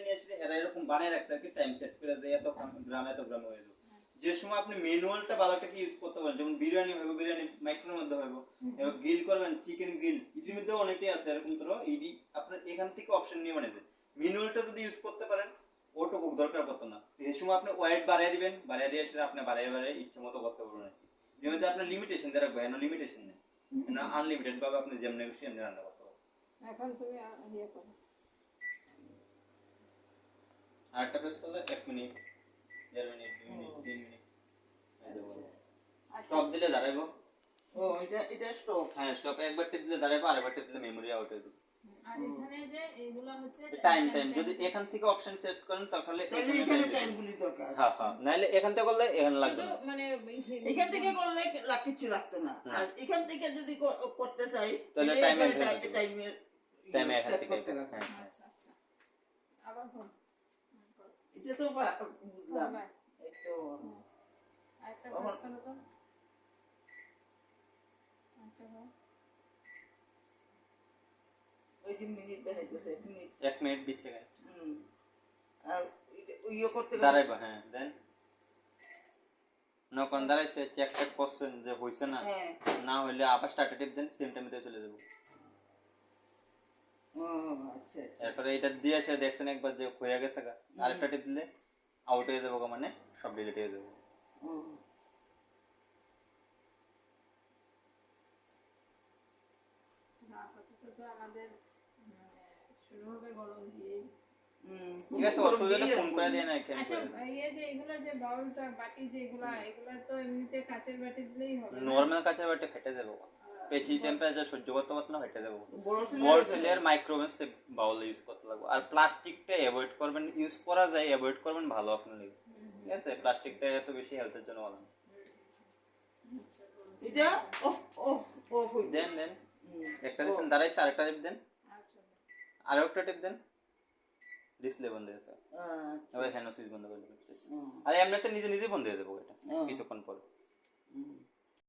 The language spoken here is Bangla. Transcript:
নিয়ে এসে এরা এরকম বানায় রাখছে আর কি, টাইম সেট করে দেয় এত গ্রাম হয়ে যাবে। যে সময় আপনি ম্যানুয়ালটা ভালোটাকে ইউজ করতে পারেন, যেমন বিরিয়ানি হবে, বিরিয়ানি মাইক্রোর মধ্যে হবে, এবার গ্রিল করবেন চিকেন গ্রিল, এটির মধ্যে অনেকটাই আছে এরকম ধরো এইটি আপনার এখান থেকে অপশন নিয়ে বানিয়েছে। ম্যানুয়ালটা যদি ইউজ করতে পারেন ওটো কুক দরকার পড়তো না, এই সময় আপনি ওয়েট বাড়িয়ে দিবেন, বাড়িয়ে দিয়ে সেটা আপনি বাড়িয়ে ইচ্ছে মতো করতে পারবেন আর কি। এর মধ্যে আপনার লিমিটেশন দিয়ে রাখবেন, এনো লিমিটেশন নেই, না আনলিমিটেড ভাবে আপনি যেমনি খুশি এমনি রান্না করতে পারবেন। এখন তুমি ইয়ে করো। আরেকটা প্রেস করলে 1 মিনিট 1.5 মিনিট 2 মিনিট 3 মিনিট সব দিলে দাঁড়াইবো। ও এটা স্টপ। হ্যাঁ স্টপে একবার টিপ দিলে দাঁড়াইবো, আরেকবার টিপ দিলে মেমোরি আউট হয়ে যাবে। আর এখানে যে এইগুলা হচ্ছে টাইম যদি এখান থেকে অপশন সেট করেন তাহলে এখানে টাইমগুলি দরকার। হ্যাঁ নাইলে এখান থেকে করলে এখানে লাগবে শুধু না। মানে এখান থেকে করলে কিছু লাগতো না, আর এখান থেকে যদি করতে চাই তাহলে টাইমে টাইমে এখান থেকে করতে লাগবে। হ্যাঁ আচ্ছা আচ্ছা আবার বল। এটা তো বুঝলাম। এই তো আরেকটা প্রেস করো তো। আরেকটা বল। ওই যে মিনিট দেখাইতেছে মিনিট 1 মিনিট 20 সেকেন্ড আর ইয়ে করতে দাঁড়াইবো। হ্যাঁ দেন নকন দাঁড়াইছে, চেক করছেন যে হইছে না, হ্যাঁ। না হইলে আবার স্টার্ট টিপ দেন, সেম টাইমে চলে যাব। ও আচ্ছা আচ্ছা। এরপরে এটা দিয়ে এসে দেখছেন একবার যে হয়ে গেছে, আরেকটা টিপ দিলে আউট হয়ে যাবো, মানে সব ডিলিট হয়ে যাবে। ও আপাতত তো আমাদের শুরু হবে গরম দিয়ে। ঠিক আছে, অসুবিধা হলে ফোন করে দিয়ে না কেন। আচ্ছা এই যে এগুলা যে বাউলটা বাটি যে এগুলা তো এমনিতে কাচের বাটি দিলেই হবে। নরমাল কাঁচের বাটি ফেটে যাবে, বেশি টেম্পারেচার সহ্য করতে পারতো না, ফেটে যাবে। বড় বড় সেলের মাইক্রোওভেন সে বাউল ইউজ করতে লাগবে। আর প্লাস্টিকটা অ্যাভয়েড করবেন, ইউজ করা যায় অ্যাভয়েড করবেন ভালো আপনার লাগে। ঠিক আছে, প্লাস্টিকটা এত বেশি হেলথের জন্য ভালো না। এটা অফ অফ অফ দেন একটা দিচ্ছেন দাঁড়াইছে, আরেকটা টিপ দেন, আরো একটা টিপ দেন, ডিসপ্লে বন্ধ হয়েছে, এবার হ্যান্ড সুইচ বন্ধ করে দিবেন। আর এমনিতে নিজে বন্ধ হয়ে যাবে এটা কিছুক্ষণ পর।